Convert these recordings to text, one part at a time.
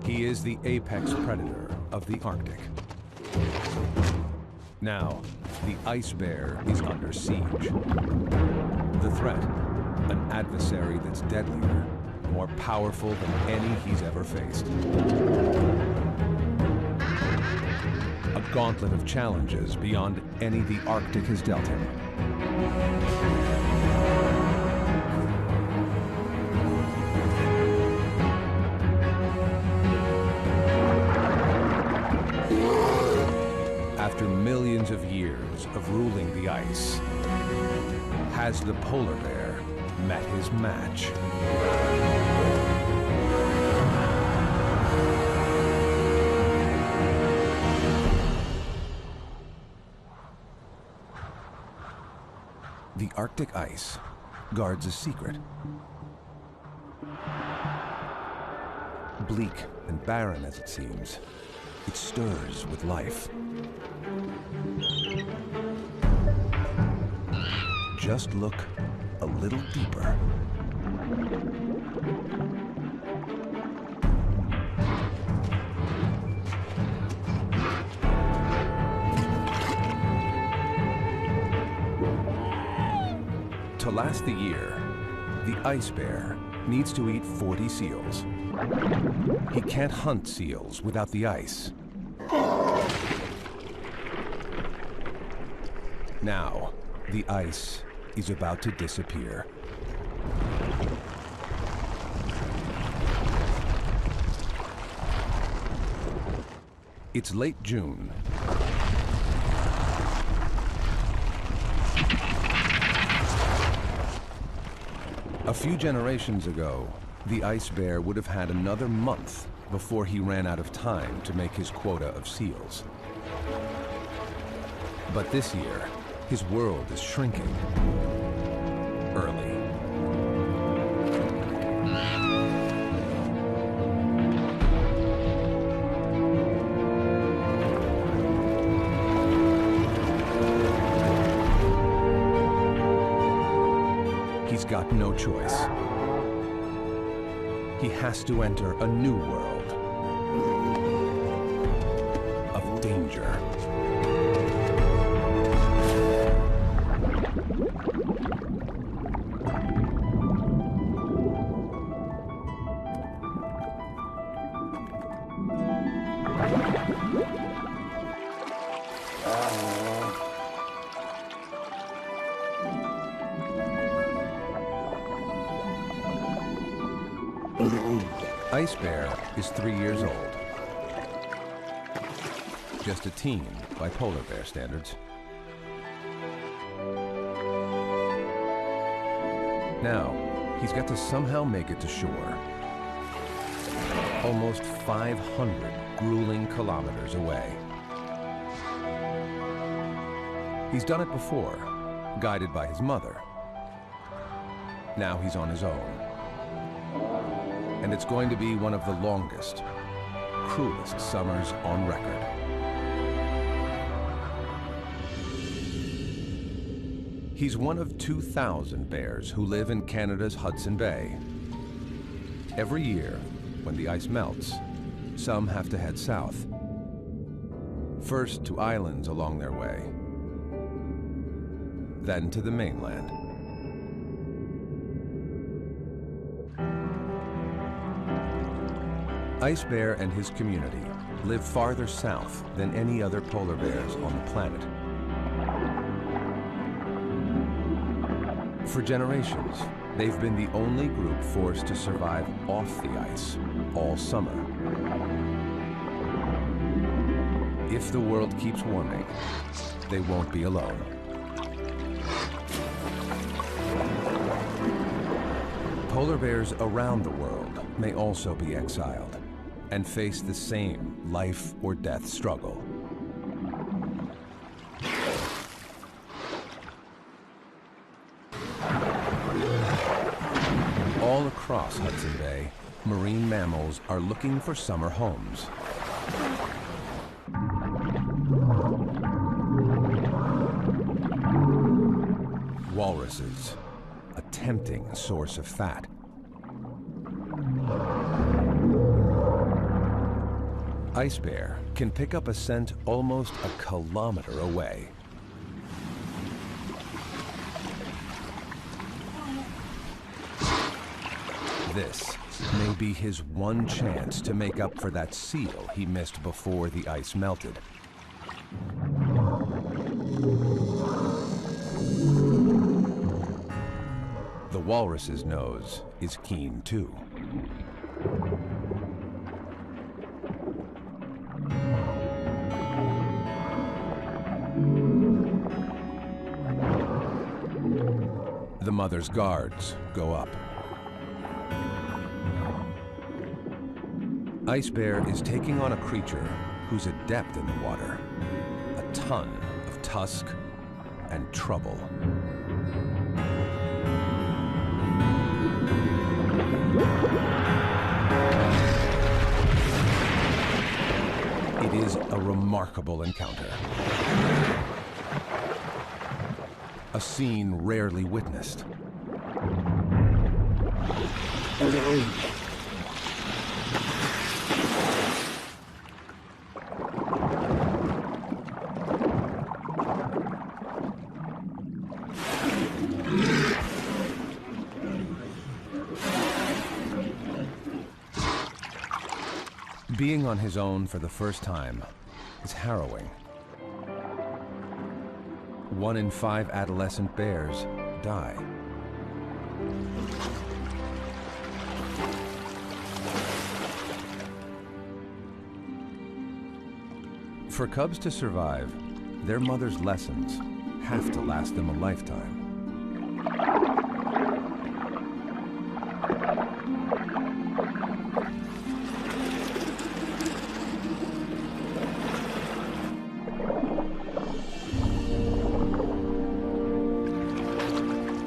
He is the apex predator of the Arctic. Now, the ice bear is under siege. The threat, an adversary that's deadlier, more powerful than any he's ever faced. A gauntlet of challenges beyond any the Arctic has dealt him. After millions of years of ruling the ice, has the polar bear met his match? The Arctic ice guards a secret. Bleak and barren as it seems, it stirs with life. Just look a little deeper. To last the year, the ice bear needs to eat 40 seals. He can't hunt seals without the ice. Now, the ice is about to disappear. It's late June. A few generations ago, the ice bear would have had another month before he ran out of time to make his quota of seals. But this year, his world is shrinking early. He's got no choice. He has to enter a new world of danger. Ice Bear is 3 years old. Just a teen by polar bear standards. Now, he's got to somehow make it to shore. Almost 500 grueling kilometers away. He's done it before, guided by his mother. Now he's on his own. And it's going to be one of the longest, cruelest summers on record. He's one of 2,000 bears who live in Canada's Hudson Bay. Every year, when the ice melts, some have to head south. First to islands along their way, then to the mainland. Ice Bear and his community live farther south than any other polar bears on the planet. For generations, they've been the only group forced to survive off the ice all summer. If the world keeps warming, they won't be alone. Polar bears around the world may also be exiled and face the same life or death struggle. All across Hudson Bay, marine mammals are looking for summer homes. Walruses, a tempting source of fat. Ice bear can pick up a scent almost a kilometer away. This may be his one chance to make up for that seal he missed before the ice melted. The walrus's nose is keen too. The mother's guards go up. Ice bear is taking on a creature who's adept in the water. A ton of tusk and trouble. It is a remarkable encounter. A scene rarely witnessed. Being on his own for the first time is harrowing. 1 in 5 adolescent bears die. For cubs to survive, their mother's lessons have to last them a lifetime.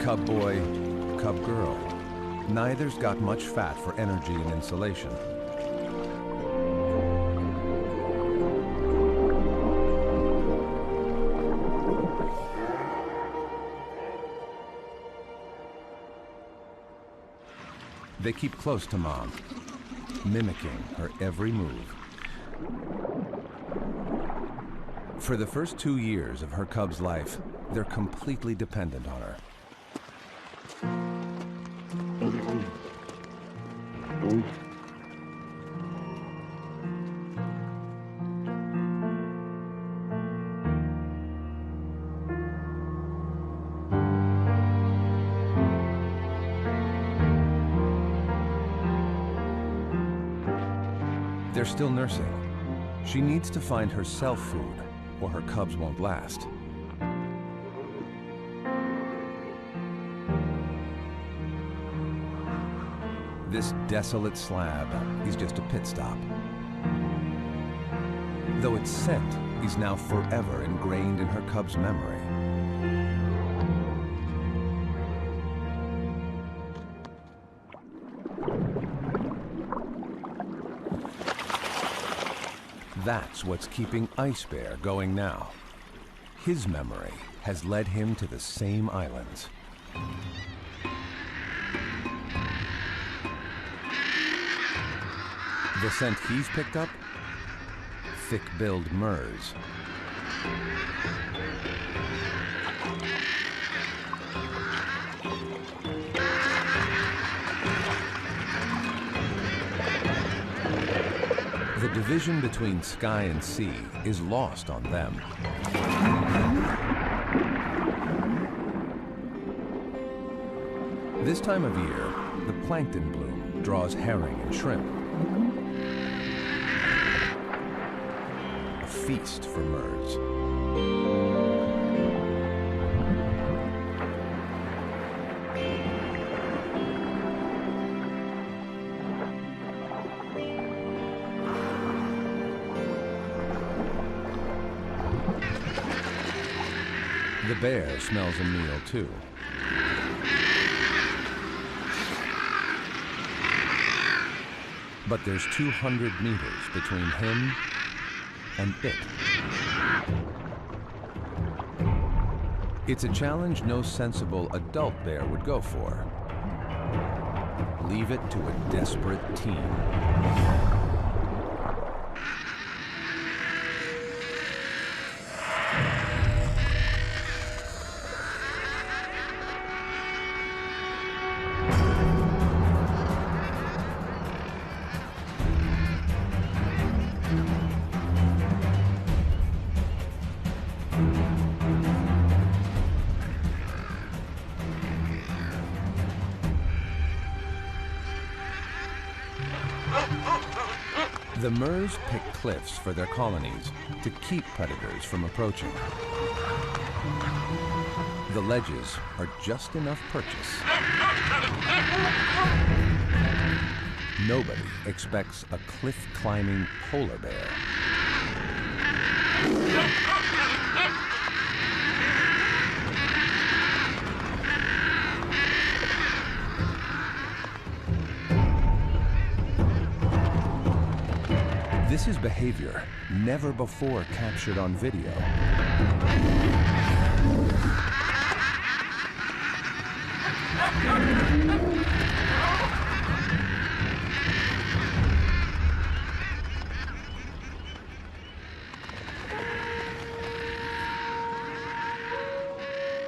Cub boy, cub girl. Neither's got much fat for energy and insulation. They keep close to Mom, mimicking her every move. For the first 2 years of her cub's life, they're completely dependent on her. They're still nursing. She needs to find herself food, or her cubs won't last. This desolate slab is just a pit stop. Though its scent is now forever ingrained in her cub's memory. That's what's keeping Ice Bear going now. His memory has led him to the same islands. The scent he's picked up? Thick-billed murres. The division between sky and sea is lost on them. This time of year, the plankton bloom draws herring and shrimp. A feast for murres. The bear smells a meal too. But there's 200 meters between him and it. It's a challenge no sensible adult bear would go for. Leave it to a desperate teen. The Murs pick cliffs for their colonies to keep predators from approaching. The ledges are just enough purchase. Nobody expects a cliff-climbing polar bear. This is behavior never before captured on video.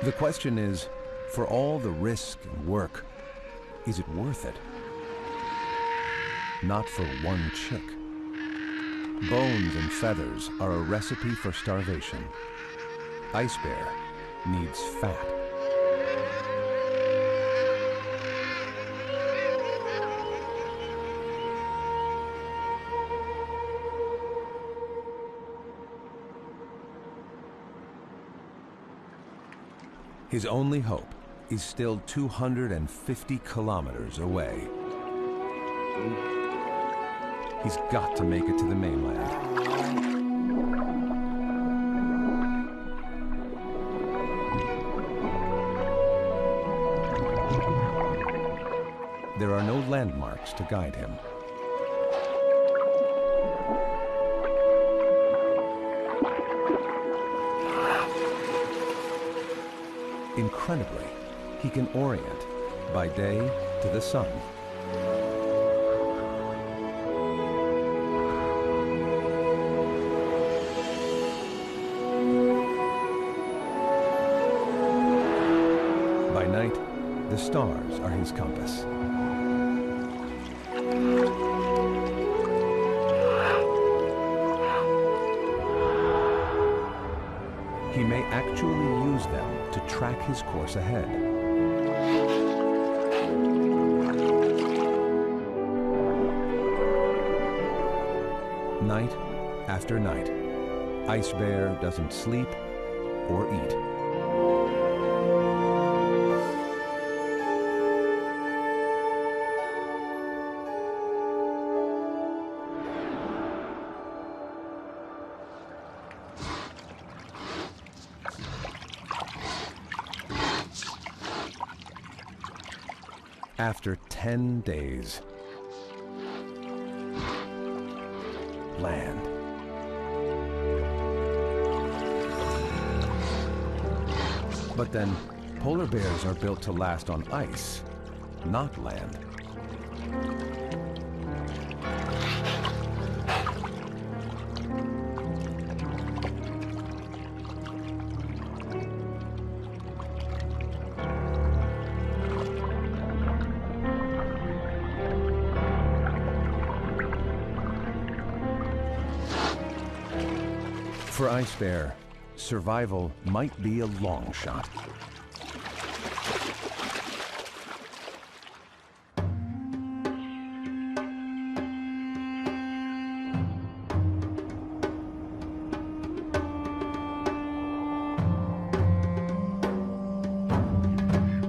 The question is, for all the risk and work, is it worth it? Not for one chick. Bones and feathers are a recipe for starvation. Ice bear needs fat. His only hope is still 250 kilometers away. He's got to make it to the mainland. There are no landmarks to guide him. Incredibly, he can orient by day to the sun. By night, the stars are his compass. He may actually use them to track his course ahead. Night after night, Ice Bear doesn't sleep or eat. After 10 days, land. But then, polar bears are built to last on ice, not land. For Ice Bear, survival might be a long shot.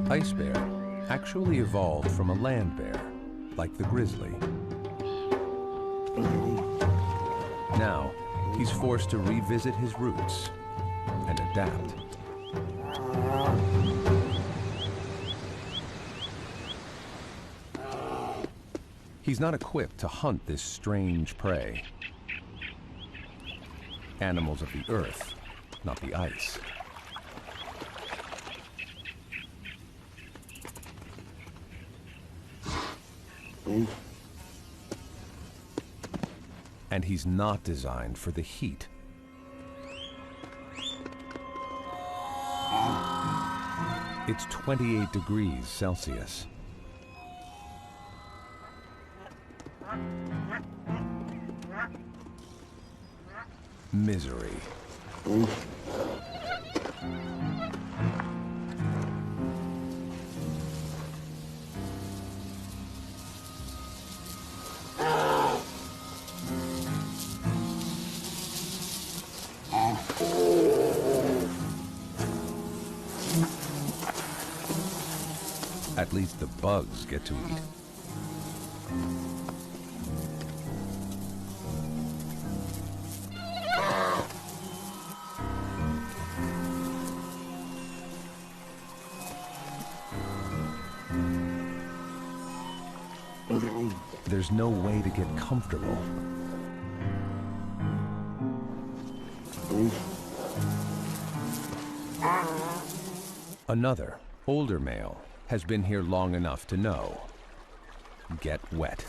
Ice Bear actually evolved from a land bear, like the grizzly. Now, he's forced to revisit his roots and adapt. He's not equipped to hunt this strange prey. Animals of the earth, not the ice. And he's not designed for the heat. It's 28 degrees Celsius. Misery. At least the bugs get to eat. There's no way to get comfortable. Another, older male has been here long enough to know. Get wet.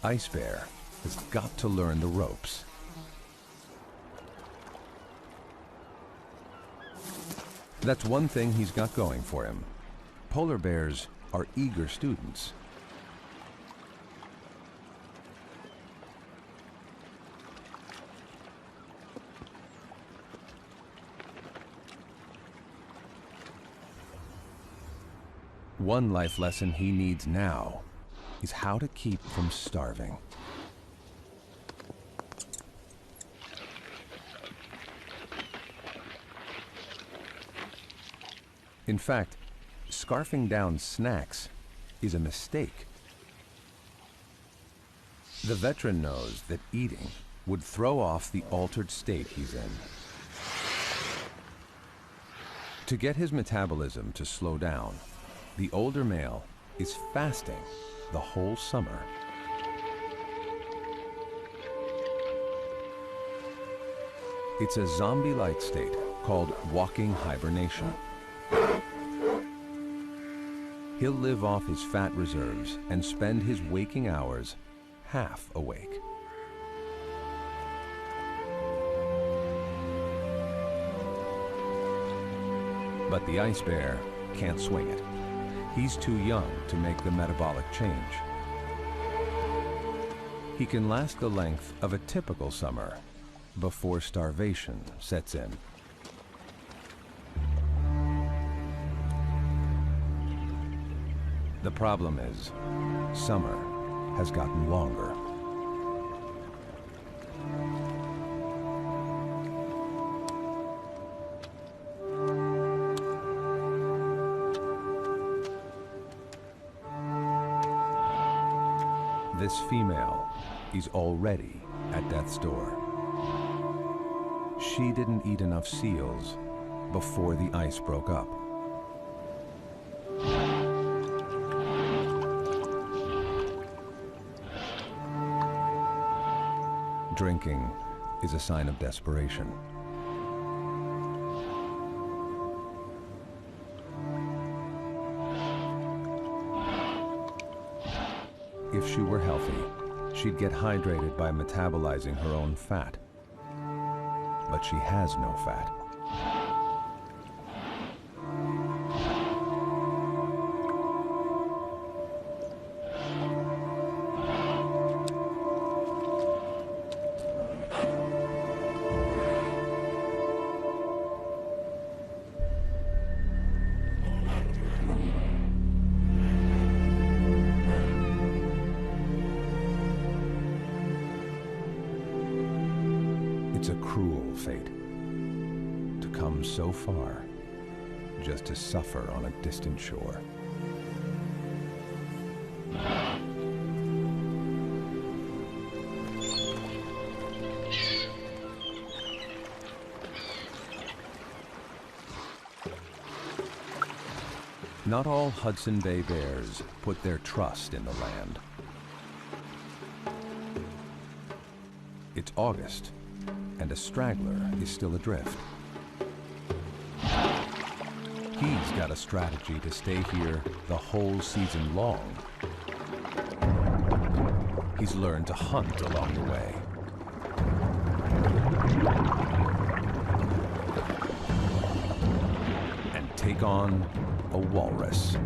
Ice Bear has got to learn the ropes. That's one thing he's got going for him. Polar bears are eager students. One life lesson he needs now is how to keep from starving. In fact, scarfing down snacks is a mistake. The veteran knows that eating would throw off the altered state he's in. To get his metabolism to slow down, the older male is fasting the whole summer. It's a zombie-like state called walking hibernation. He'll live off his fat reserves and spend his waking hours half awake. But the ice bear can't swing it. He's too young to make the metabolic change. He can last the length of a typical summer before starvation sets in. The problem is, summer has gotten longer. This female is already at death's door. She didn't eat enough seals before the ice broke up. Drinking is a sign of desperation. If she were healthy, she'd get hydrated by metabolizing her own fat. But she has no fat. It's a cruel fate to come so far just to suffer on a distant shore. Not all Hudson Bay bears put their trust in the land. It's August, and a straggler is still adrift. He's got a strategy to stay here the whole season long. He's learned to hunt along the way. And take on a walrus.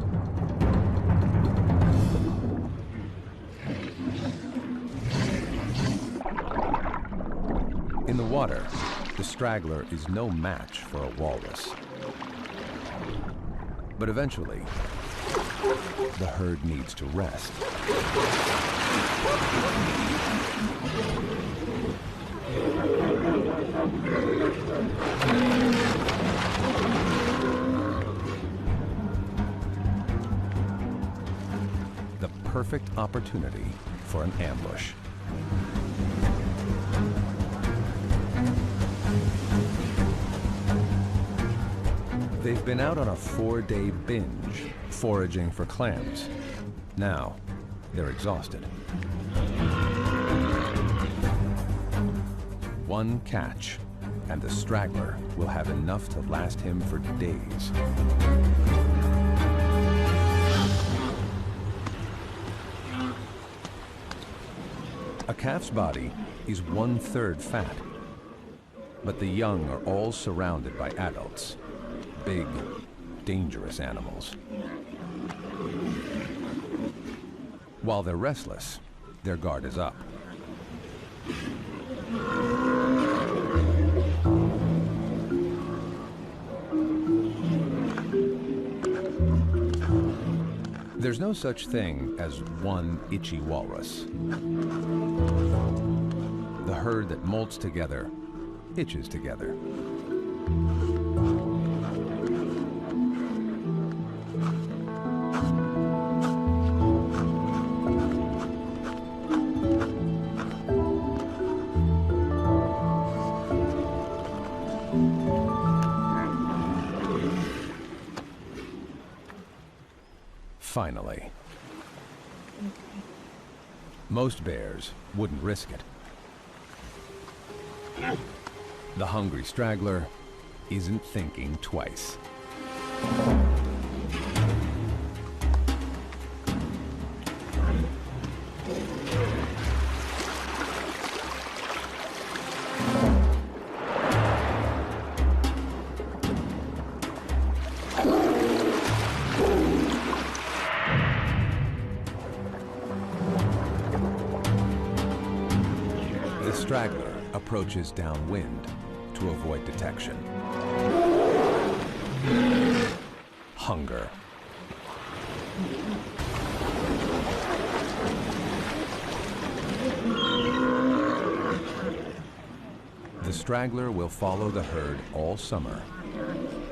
In the water, the straggler is no match for a walrus. But eventually, the herd needs to rest. perfect opportunity for an ambush. They've been out on a 4-day binge, foraging for clams. Now, they're exhausted. One catch, and the straggler will have enough to last him for days. A calf's body is 1/3 fat, but the young are all surrounded by adults, big, dangerous animals. While they're restless, their guard is up. There's no such thing as one itchy walrus. The herd that molts together itches together. Finally. Most bears wouldn't risk it. The hungry straggler isn't thinking twice. The straggler approaches downwind to avoid detection. Hunger. The straggler will follow the herd all summer,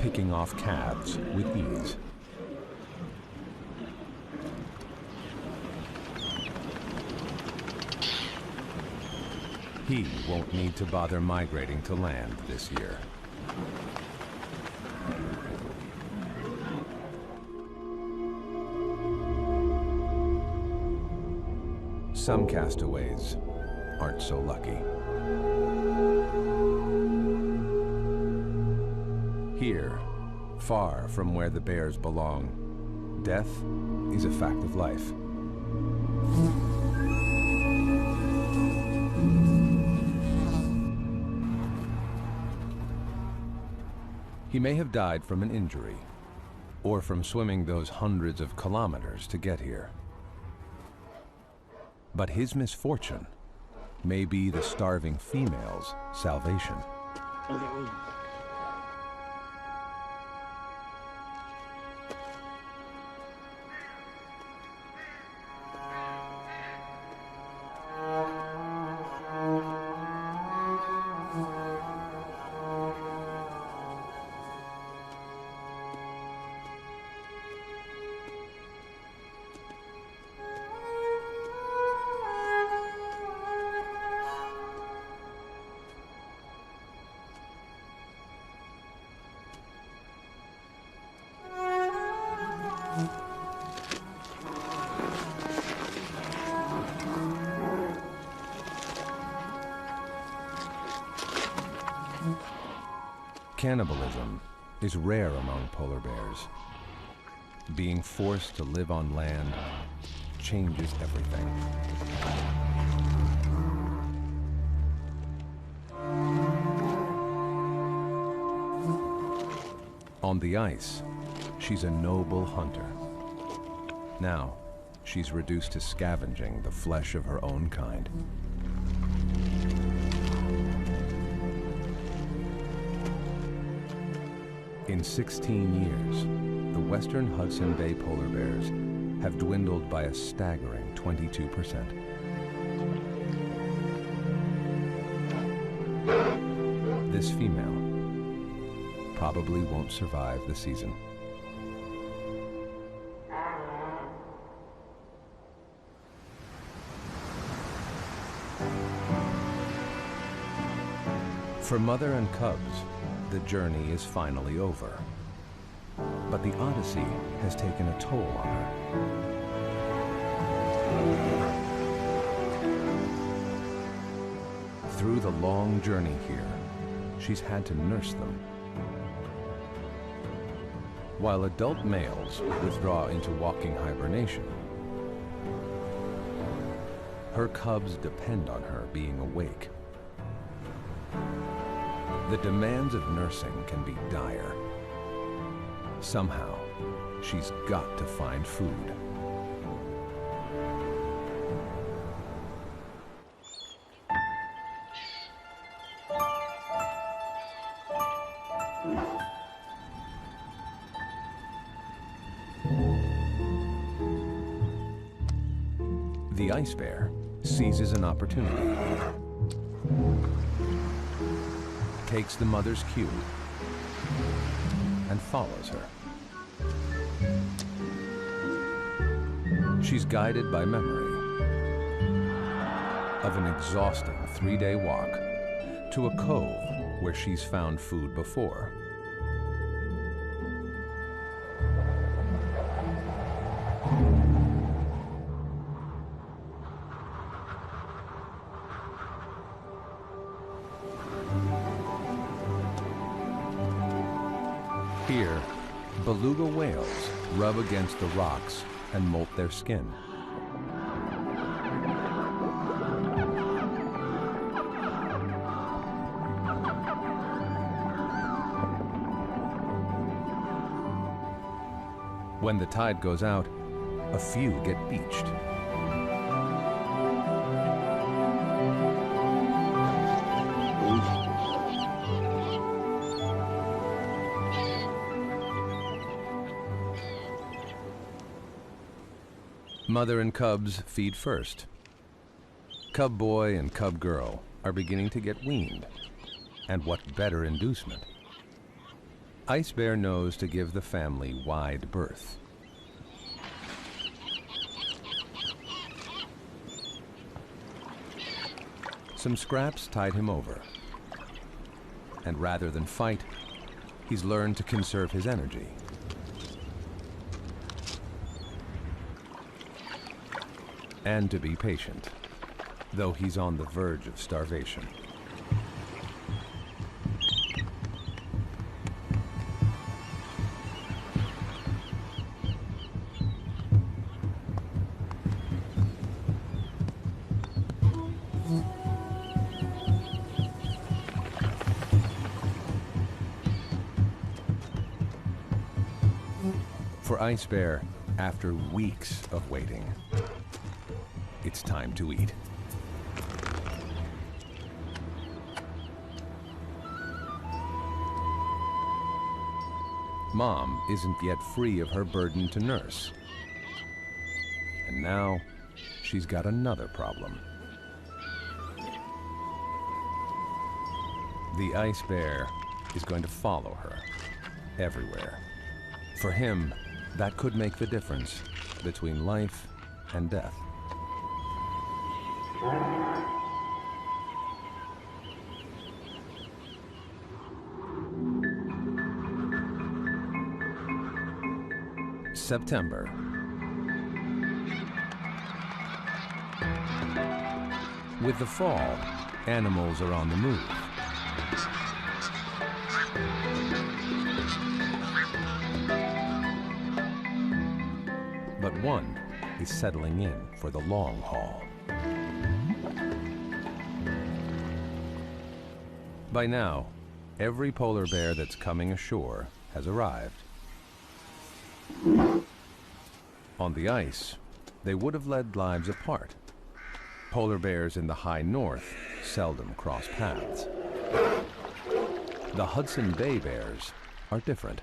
picking off calves with ease. He won't need to bother migrating to land this year. Some castaways aren't so lucky. Here, far from where the bears belong, death is a fact of life. He may have died from an injury, or from swimming those hundreds of kilometers to get here. But his misfortune may be the starving female's salvation. Cannibalism is rare among polar bears. Being forced to live on land changes everything. On the ice, she's a noble hunter. Now, she's reduced to scavenging the flesh of her own kind. In 16 years, the western Hudson Bay polar bears have dwindled by a staggering 22%. This female probably won't survive the season. For mother and cubs, the journey is finally over. But the odyssey has taken a toll on her. Through the long journey here, she's had to nurse them. While adult males withdraw into walking hibernation, her cubs depend on her being awake. The demands of nursing can be dire. Somehow, she's got to find food. The ice bear seizes an opportunity, takes the mother's cue, and follows her. She's guided by memory of an exhausting 3-day walk to a cove where she's found food before. Here, beluga whales rub against the rocks and molt their skin. When the tide goes out, a few get beached. Mother and cubs feed first. Cub boy and cub girl are beginning to get weaned. And what better inducement? Ice bear knows to give the family wide berth. Some scraps tide him over. And rather than fight, he's learned to conserve his energy. And to be patient, though he's on the verge of starvation. For Ice Bear, after weeks of waiting, it's time to eat. Mom isn't yet free of her burden to nurse. And now, she's got another problem. The ice bear is going to follow her everywhere. For him, that could make the difference between life and death. September. With the fall, animals are on the move. But one is settling in for the long haul. By now, every polar bear that's coming ashore has arrived. On the ice, they would have led lives apart. Polar bears in the high north seldom cross paths. The Hudson Bay bears are different.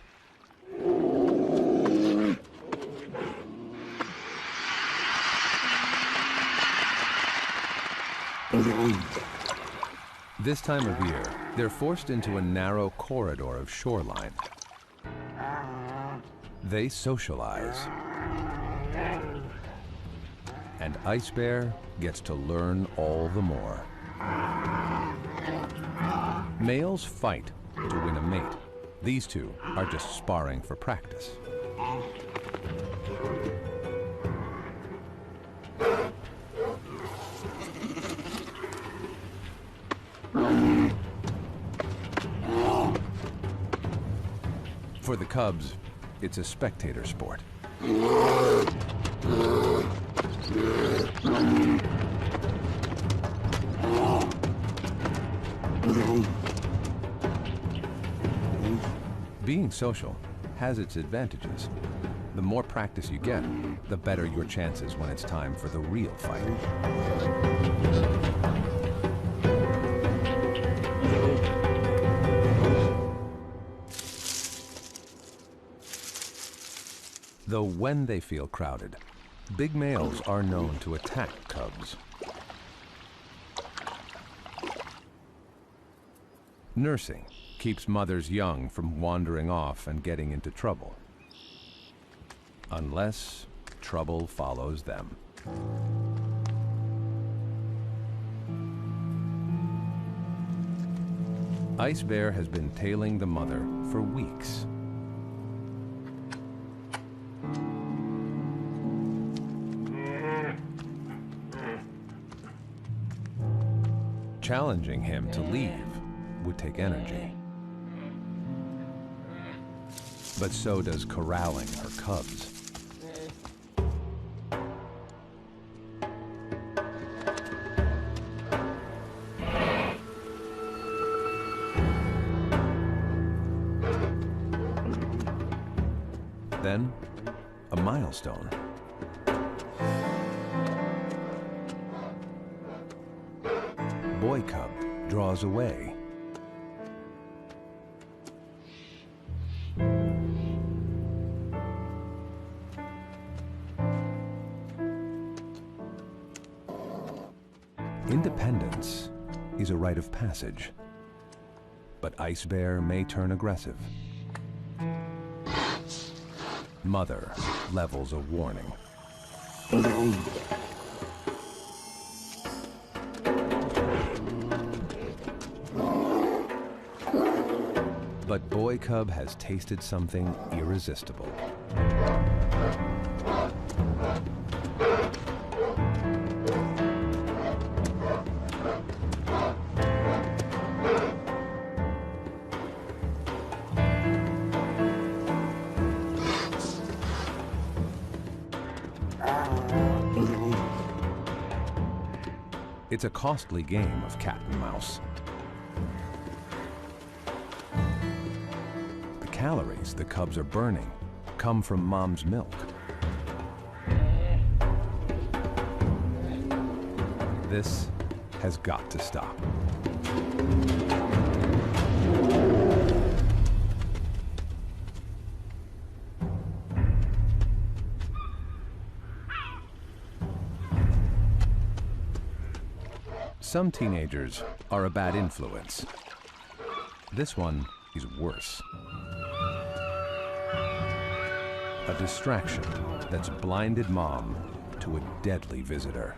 This time of year, they're forced into a narrow corridor of shoreline. They socialize. And Ice Bear gets to learn all the more. Males fight to win a mate. These two are just sparring for practice. For the cubs, it's a spectator sport. Being social has its advantages. The more practice you get, the better your chances when it's time for the real fight. Though when they feel crowded, big males are known to attack cubs. Nursing keeps mothers young from wandering off and getting into trouble. Unless trouble follows them. Ice Bear has been tailing the mother for weeks. Challenging him to leave would take energy. But so does corralling her cubs. Then, a milestone. Boy cub draws away. Independence is a rite of passage, but Ice Bear may turn aggressive. Mother levels a warning. But Boy Cub has tasted something irresistible. It's a costly game of cat and mouse. The calories the cubs are burning come from mom's milk. This has got to stop. Some teenagers are a bad influence. This one is worse. A distraction that's blinded mom to a deadly visitor.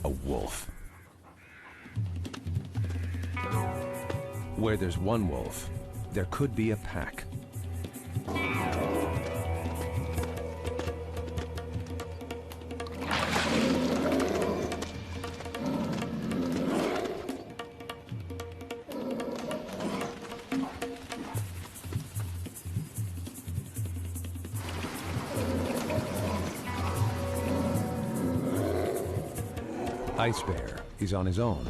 A wolf. Where there's one wolf, there could be a pack. Ice Bear is on his own.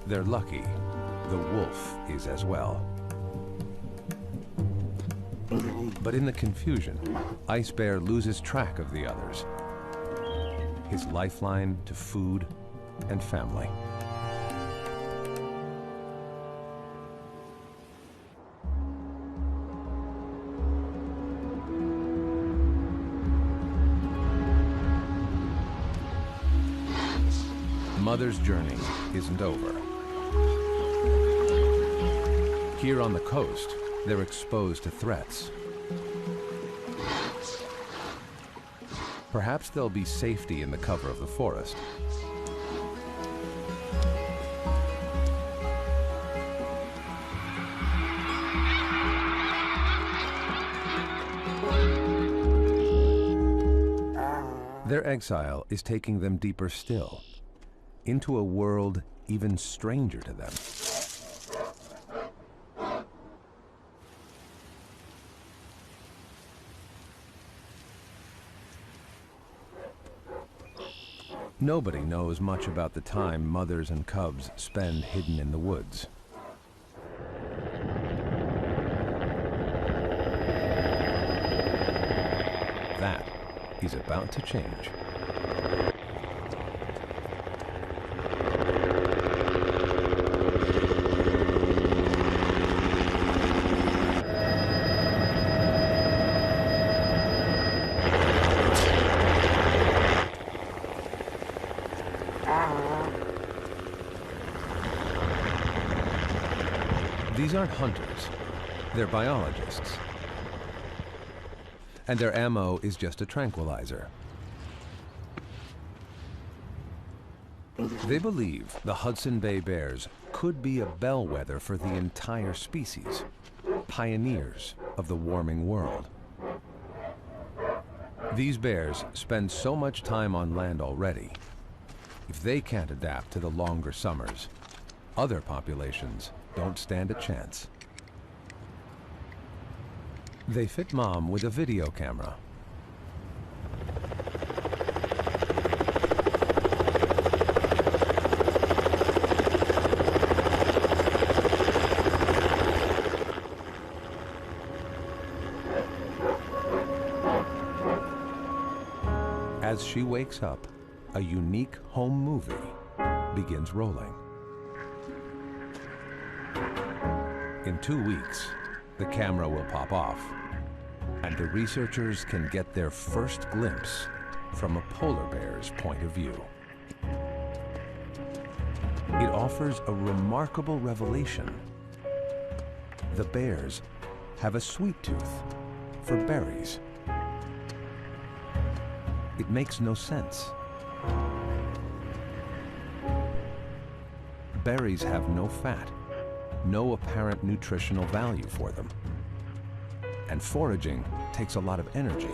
They're lucky the wolf is as well. But in the confusion, Ice Bear loses track of the others. His lifeline to food and family. Mother's journey isn't over. Here on the coast, they're exposed to threats. Perhaps there'll be safety in the cover of the forest. Their exile is taking them deeper still, into a world even stranger to them. Nobody knows much about the time mothers and cubs spend hidden in the woods. That is about to change. These aren't hunters, they're biologists. And their ammo is just a tranquilizer. They believe the Hudson Bay bears could be a bellwether for the entire species, pioneers of the warming world. These bears spend so much time on land already. If they can't adapt to the longer summers, other populations don't stand a chance. They fit Mom with a video camera. As she wakes up, a unique home movie begins rolling. In 2 weeks, the camera will pop off, and the researchers can get their first glimpse from a polar bear's point of view. It offers a remarkable revelation. The bears have a sweet tooth for berries. It makes no sense. Berries have no fat, no apparent nutritional value for them. And foraging takes a lot of energy.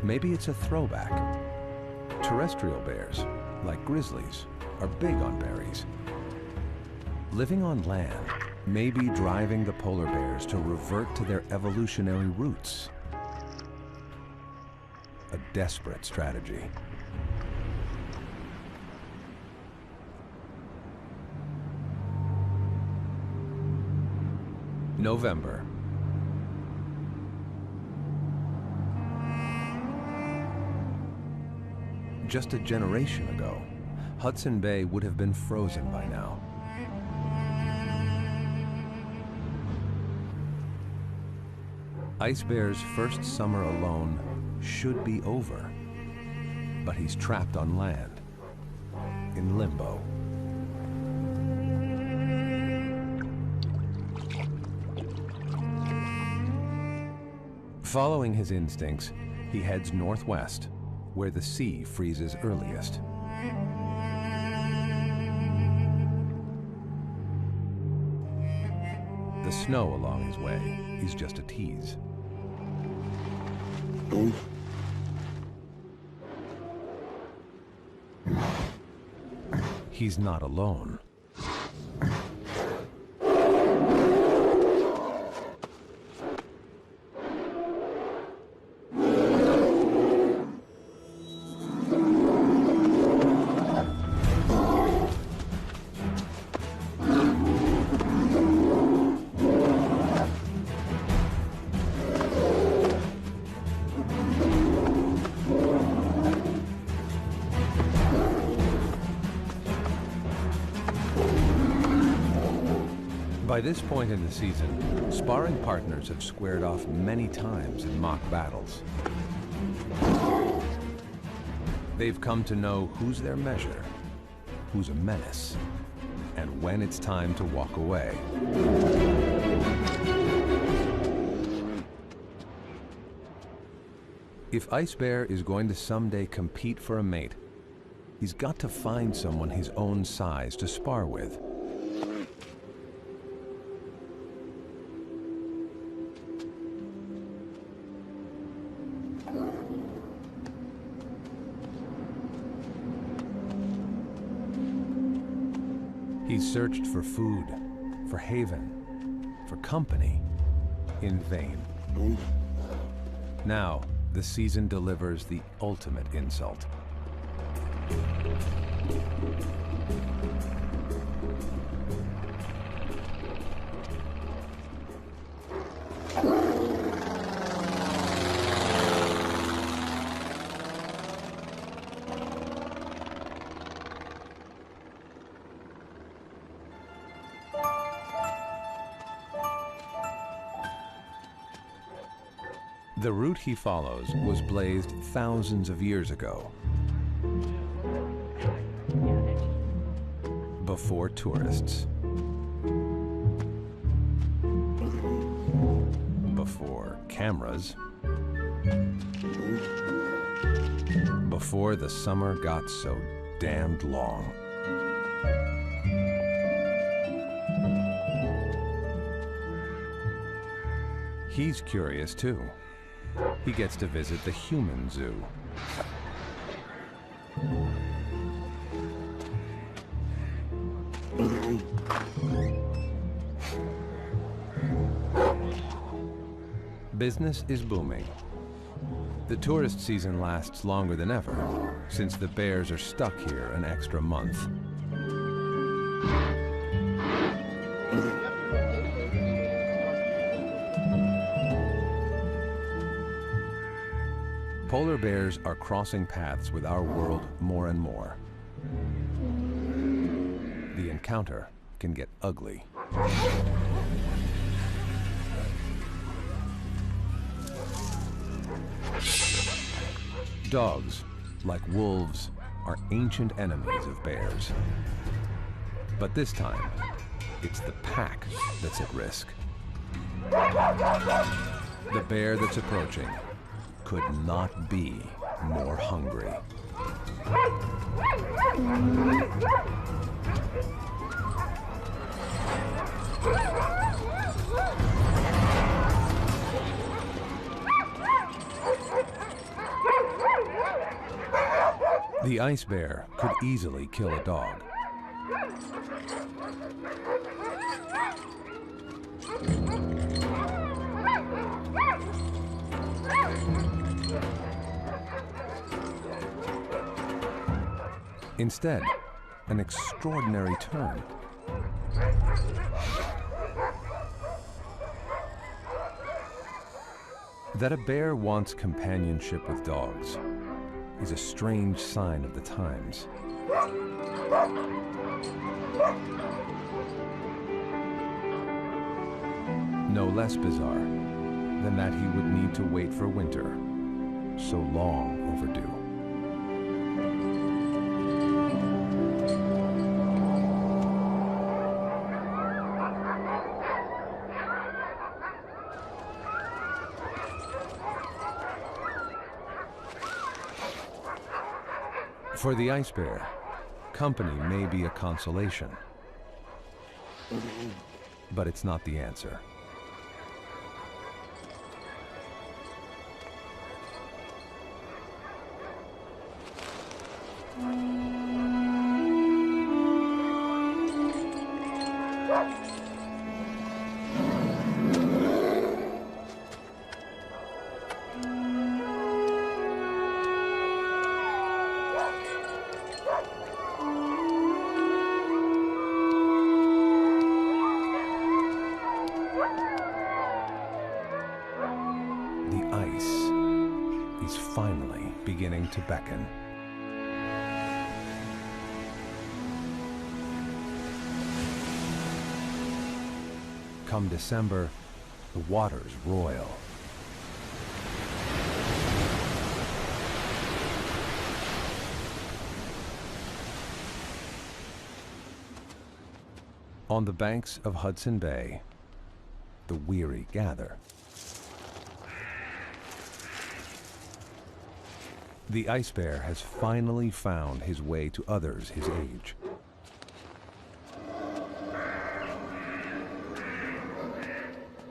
Maybe it's a throwback. Terrestrial bears, like grizzlies, are big on berries. Living on land may be driving the polar bears to revert to their evolutionary roots. A desperate strategy. November. Just a generation ago, Hudson Bay would have been frozen by now. Ice Bear's first summer alone should be over, but he's trapped on land, in limbo. Following his instincts, he heads northwest, where the sea freezes earliest. The snow along his way is just a tease. He's not alone. By this point in the season, sparring partners have squared off many times in mock battles. They've come to know who's their measure who's a menace and when it's time to walk away. If Ice Bear is going to someday compete for a mate, he's got to find someone his own size to spar with. He's searched for food, for haven, for company, in vain. Now, the season delivers the ultimate insult. The route he follows was blazed thousands of years ago, before tourists, before cameras, before the summer got so damned long. He's curious too. He gets to visit the human zoo. Business is booming. The tourist season lasts longer than ever, since the bears are stuck here an extra month. Polar bears are crossing paths with our world more and more. The encounter can get ugly. Dogs, like wolves, are ancient enemies of bears. But this time, it's the pack that's at risk. The bear that's approaching could not be more hungry. The ice bear could easily kill a dog. Instead, an extraordinary turn. That a bear wants companionship with dogs is a strange sign of the times. No less bizarre than that he would need to wait for winter, so long overdue. For the ice bear, company may be a consolation, but it's not the answer. Finally beginning to beckon. Come December, the water's royal. On the banks of Hudson Bay, the weary gather. The ice bear has finally found his way to others his age.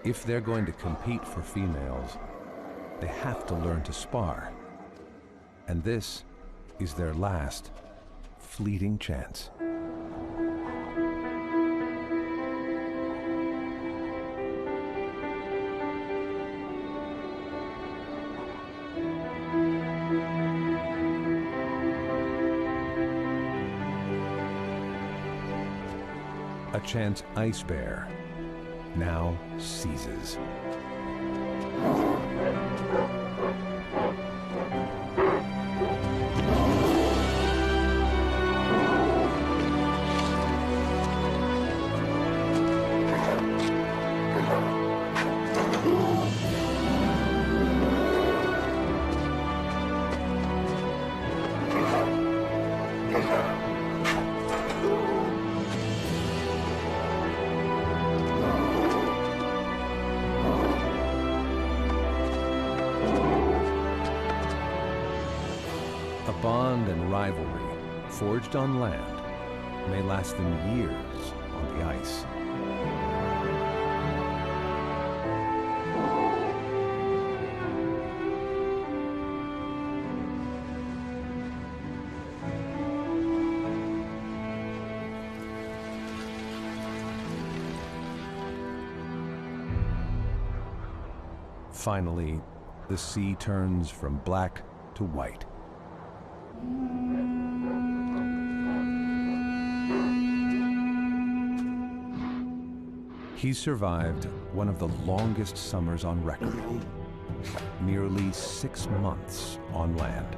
If they're going to compete for females, they have to learn to spar. And this is their last fleeting chance. A chance ice bear now seizes. A bond and rivalry forged on land may last them years on the ice. Finally, the sea turns from black to white. He's survived one of the longest summers on record, nearly 6 months on land.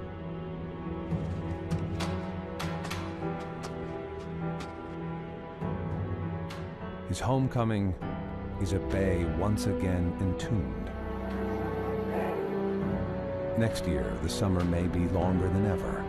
His homecoming is a bay once again entombed. Next year, the summer may be longer than ever.